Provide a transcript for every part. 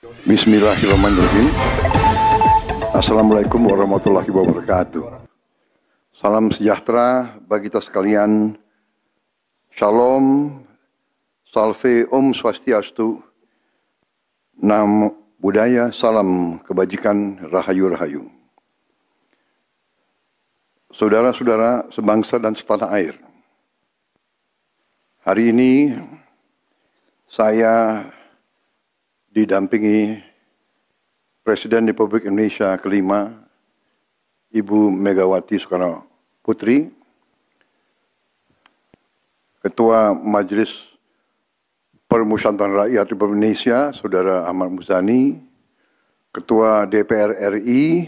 Bismillahirrahmanirrahim. Assalamualaikum warahmatullahi wabarakatuh. Salam sejahtera bagi kita sekalian. Shalom, salve, om swastiastu, namo buddhaya, salam kebajikan, rahayu-rahayu. Saudara-saudara sebangsa dan setanah air. Hari ini saya didampingi Presiden Republik Indonesia kelima, Ibu Megawati Soekarno Putri, Ketua Majelis Permusyawaratan Rakyat Republik Indonesia, Saudara Ahmad Muzani, Ketua DPR RI,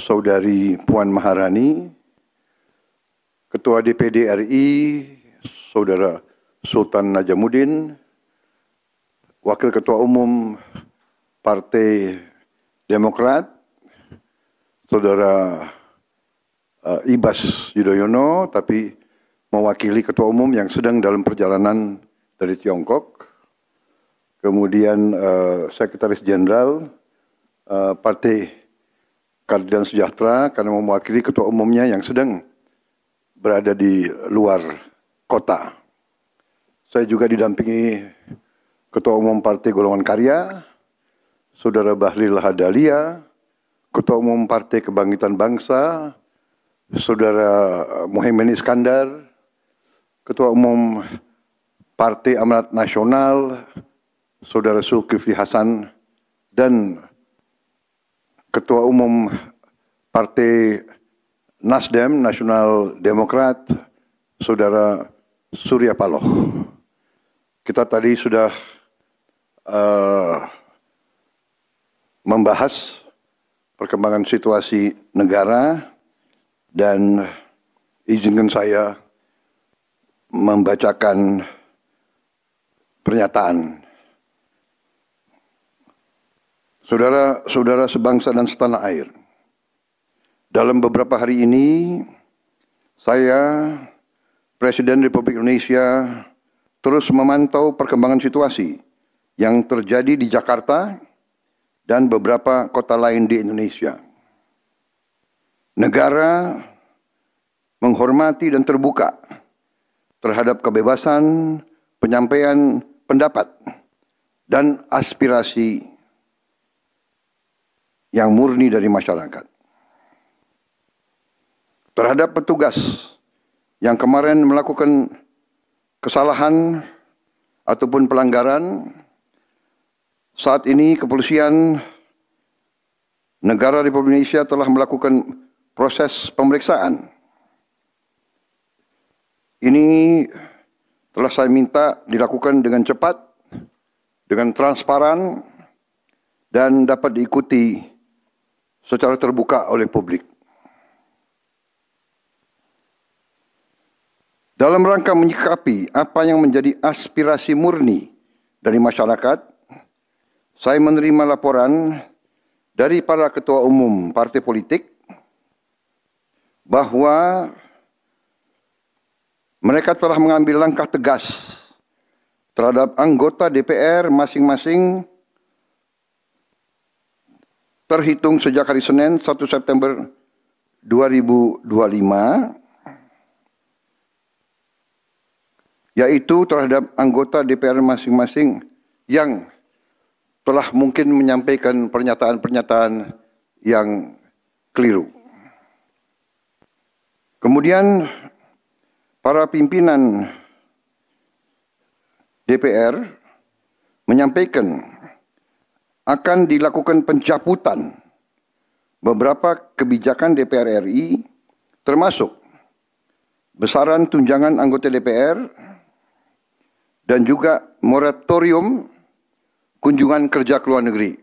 Saudari Puan Maharani, Ketua DPD RI, Saudara Sultan Najamuddin, Wakil Ketua Umum Partai Demokrat, Saudara Ibas Yudhoyono, tapi mewakili Ketua Umum yang sedang dalam perjalanan dari Tiongkok. Kemudian Sekretaris Jenderal Partai Keadilan Sejahtera karena mewakili Ketua Umumnya yang sedang berada di luar kota. Saya juga didampingi Ketua Umum Partai Golongan Karya, Saudara Bahlil Lahadalia, Ketua Umum Partai Kebangkitan Bangsa, Saudara Muhaimin Iskandar, Ketua Umum Partai Amanat Nasional, Saudara Zulkifli Hasan, dan Ketua Umum Partai Nasdem, Nasional Demokrat, Saudara Surya Paloh. Kita tadi sudah membahas perkembangan situasi negara dan izinkan saya membacakan pernyataan. Saudara-saudara sebangsa dan setanah air, dalam beberapa hari ini saya, Presiden Republik Indonesia, terus memantau perkembangan situasi yang terjadi di Jakarta dan beberapa kota lain di Indonesia. Negara menghormati dan terbuka terhadap kebebasan penyampaian pendapat dan aspirasi yang murni dari masyarakat. Terhadap petugas yang kemarin melakukan kesalahan ataupun pelanggaran, saat ini kepolisian negara Republik Indonesia telah melakukan proses pemeriksaan. Ini telah saya minta dilakukan dengan cepat, dengan transparan, dan dapat diikuti secara terbuka oleh publik. Dalam rangka menyikapi apa yang menjadi aspirasi murni dari masyarakat, saya menerima laporan dari para ketua umum partai politik bahwa mereka telah mengambil langkah tegas terhadap anggota DPR masing-masing terhitung sejak hari Senin 1 September 2025, yaitu terhadap anggota DPR masing-masing yang telah mungkin menyampaikan pernyataan-pernyataan yang keliru. Kemudian para pimpinan DPR menyampaikan akan dilakukan pencabutan beberapa kebijakan DPR RI, termasuk besaran tunjangan anggota DPR dan juga moratorium kunjungan kerja ke luar negeri.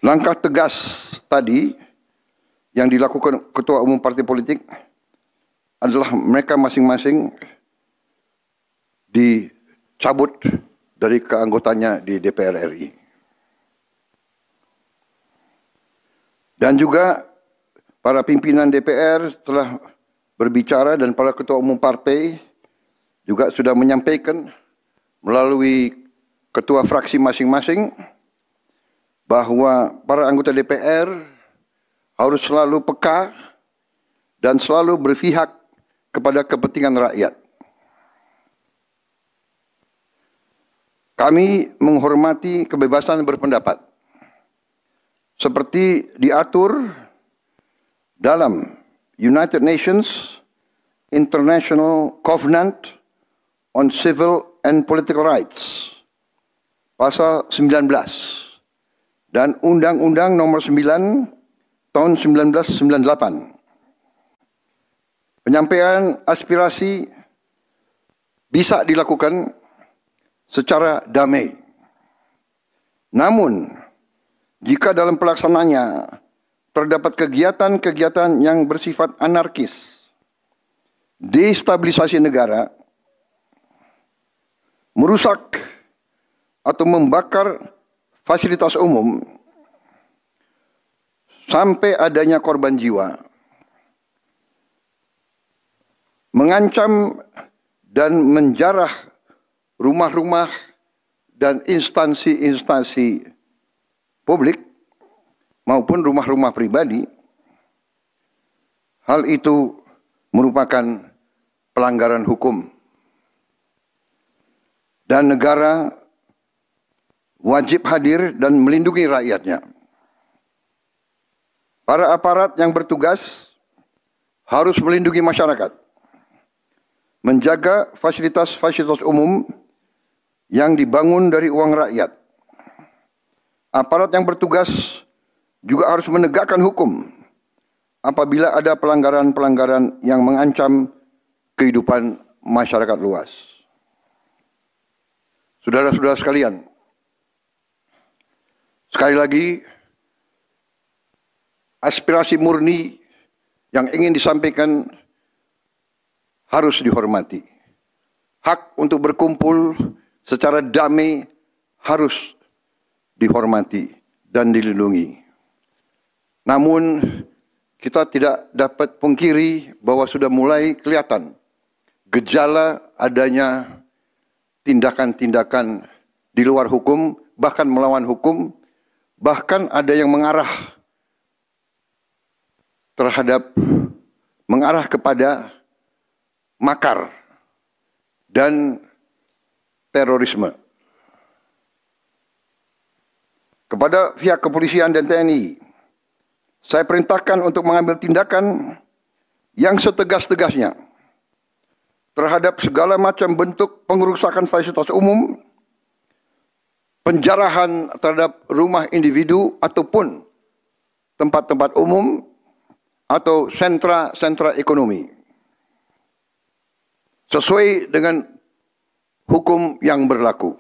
Langkah tegas tadi yang dilakukan ketua umum partai politik adalah mereka masing-masing dicabut dari keanggotanya di DPR RI. Dan juga para pimpinan DPR telah berbicara dan para ketua umum partai juga sudah menyampaikan melalui ketua fraksi masing-masing bahwa para anggota DPR harus selalu peka dan selalu berpihak kepada kepentingan rakyat. Kami menghormati kebebasan berpendapat seperti diatur dalam United Nations International Covenant on Civil and Political Rights pasal 19 dan Undang-Undang Nomor 9 tahun 1998. Penyampaian aspirasi bisa dilakukan secara damai. Namun, jika dalam pelaksananya terdapat kegiatan-kegiatan yang bersifat anarkis, destabilisasi negara, merusak atau membakar fasilitas umum, sampai adanya korban jiwa, mengancam dan menjarah rumah-rumah dan instansi-instansi publik maupun rumah-rumah pribadi, hal itu merupakan pelanggaran hukum. Dan negara wajib hadir dan melindungi rakyatnya. Para aparat yang bertugas harus melindungi masyarakat, menjaga fasilitas-fasilitas umum yang dibangun dari uang rakyat. Aparat yang bertugas juga harus menegakkan hukum apabila ada pelanggaran-pelanggaran yang mengancam kehidupan masyarakat luas. Saudara-saudara sekalian, sekali lagi, aspirasi murni yang ingin disampaikan harus dihormati. Hak untuk berkumpul secara damai harus dihormati dan dilindungi. Namun, kita tidak dapat pungkiri bahwa sudah mulai kelihatan gejala adanya tindakan-tindakan di luar hukum, bahkan melawan hukum, bahkan ada yang mengarah kepada makar dan terorisme. Kepada pihak kepolisian dan TNI, saya perintahkan untuk mengambil tindakan yang setegas-tegasnya terhadap segala macam bentuk pengerusakan fasilitas umum, penjarahan terhadap rumah individu ataupun tempat-tempat umum atau sentra-sentra ekonomi, sesuai dengan hukum yang berlaku.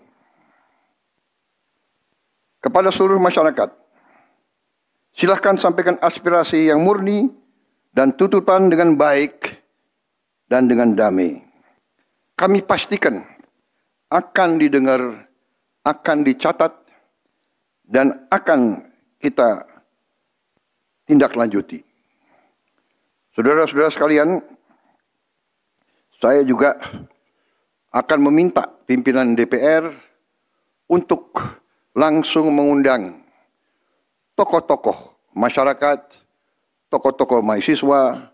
Kepada seluruh masyarakat, silahkan sampaikan aspirasi yang murni dan tuntutan dengan baik dan dengan damai. Kami pastikan akan didengar, akan dicatat, dan akan kita tindak lanjuti. Saudara-saudara sekalian, saya juga akan meminta pimpinan DPR untuk langsung mengundang tokoh-tokoh masyarakat, tokoh-tokoh mahasiswa,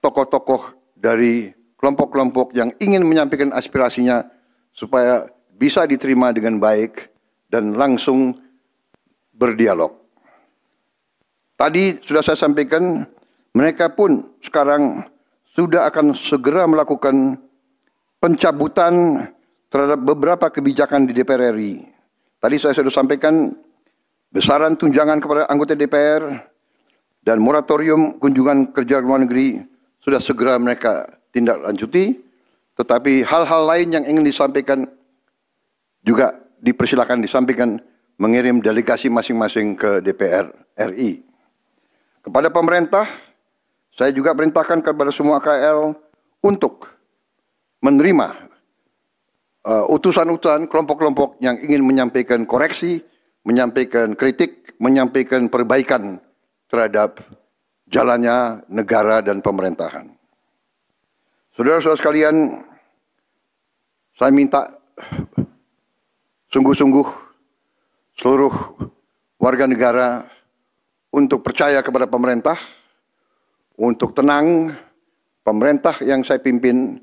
tokoh-tokoh dari kelompok-kelompok yang ingin menyampaikan aspirasinya supaya bisa diterima dengan baik dan langsung berdialog. Tadi sudah saya sampaikan, mereka pun sekarang sudah akan segera melakukan pencabutan terhadap beberapa kebijakan di DPR RI. Tadi saya sudah sampaikan besaran tunjangan kepada anggota DPR dan moratorium kunjungan kerja luar negeri sudah segera mereka tindak lanjuti, tetapi hal-hal lain yang ingin disampaikan juga dipersilakan disampaikan mengirim delegasi masing-masing ke DPR RI. Kepada pemerintah, saya juga perintahkan kepada semua KL untuk menerima utusan-utusan kelompok-kelompok yang ingin menyampaikan koreksi, menyampaikan kritik, menyampaikan perbaikan terhadap jalannya negara dan pemerintahan. Saudara-saudara sekalian, Saya minta sungguh-sungguh seluruh warga negara untuk percaya kepada pemerintah, untuk tenang. Pemerintah yang saya pimpin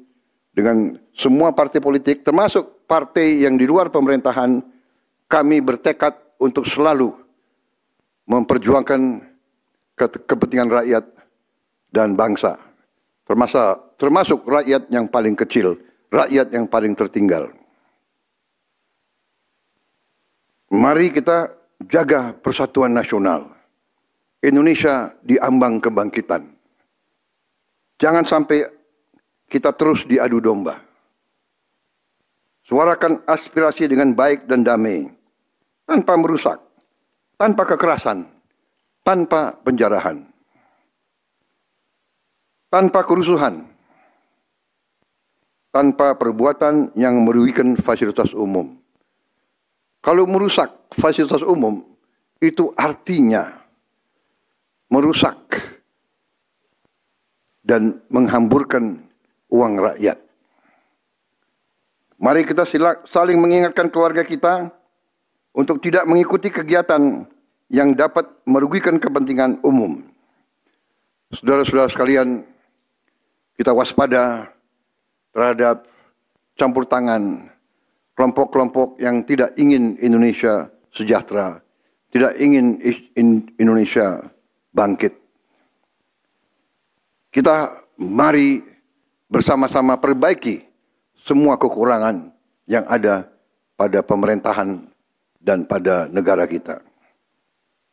dengan semua partai politik, termasuk partai yang di luar pemerintahan, kami bertekad untuk selalu memperjuangkan kepentingan rakyat dan bangsa, termasuk rakyat yang paling kecil, rakyat yang paling tertinggal. Mari kita jaga persatuan nasional. Indonesia di ambang kebangkitan. Jangan sampai kita terus diadu domba. Suarakan aspirasi dengan baik dan damai, tanpa merusak, tanpa kekerasan, tanpa penjarahan, tanpa kerusuhan, tanpa perbuatan yang merugikan fasilitas umum. Kalau merusak fasilitas umum, itu artinya merusak dan menghamburkan uang rakyat. Mari kita saling mengingatkan keluarga kita untuk tidak mengikuti kegiatan yang dapat merugikan kepentingan umum. Saudara-saudara sekalian, kita waspada terhadap campur tangan kelompok-kelompok yang tidak ingin Indonesia sejahtera, tidak ingin Indonesia bangkit. Kita mari bersama-sama perbaiki semua kekurangan yang ada pada pemerintahan dan pada negara kita.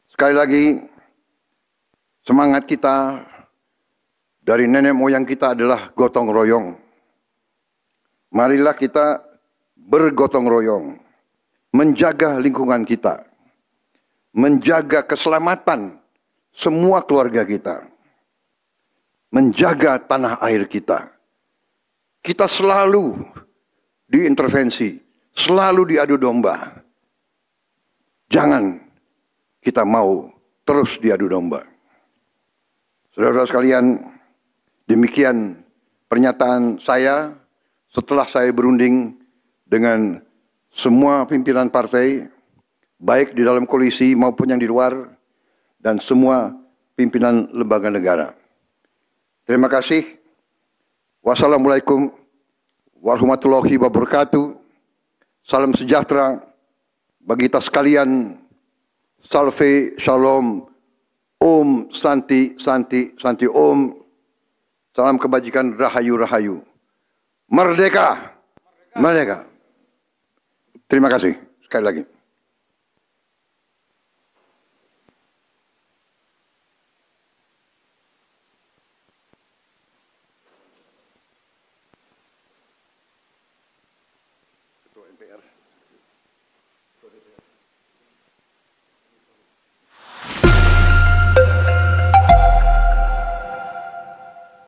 Sekali lagi, semangat kita dari nenek moyang kita adalah gotong royong. Marilah kita bergotong royong, menjaga lingkungan kita, menjaga keselamatan semua keluarga kita, menjaga tanah air kita. Kita selalu diintervensi, selalu diadu domba. Jangan kita mau terus diadu domba. Saudara-saudara sekalian, demikian pernyataan saya setelah saya berunding dengan semua pimpinan partai, baik di dalam koalisi maupun yang di luar, dan semua pimpinan lembaga negara. Terima kasih. Wassalamualaikum warahmatullahi wabarakatuh. Salam sejahtera bagi kita sekalian. Salve, shalom, om, santi, santi, santi, om. Salam kebajikan, rahayu, rahayu. Merdeka, merdeka. Terima kasih sekali lagi. Ketua MPR.